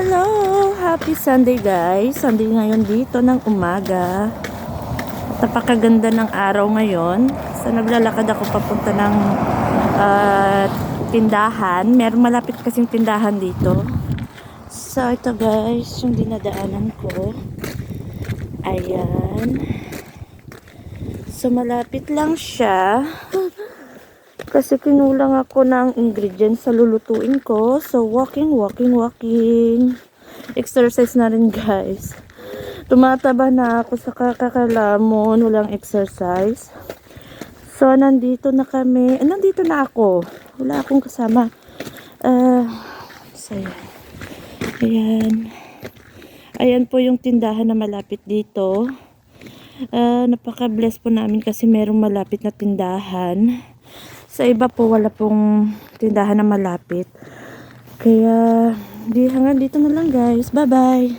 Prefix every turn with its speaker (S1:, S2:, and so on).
S1: Hello! Happy Sunday guys! Sunday ngayon dito ng umaga. Napakaganda ng araw ngayon. So naglalakad ako papunta ng tindahan. Meron malapit kasing tindahan dito. So ito guys, yung dinadaanan ko. Ayan. So malapit lang siya. Kasi kinulang ako ng ingredients sa lulutuin ko. So walking. Exercise na rin guys. Tumataba na ako sa kakakalamon. Walang exercise. So nandito na kami. Nandito na ako. Wala akong kasama. So ayan. Ayan po yung tindahan na malapit dito. Napaka-bless po namin kasi merong malapit na tindahan. Sa iba po wala pong tindahan na malapit. Kaya hanggang dito na lang guys. Bye bye.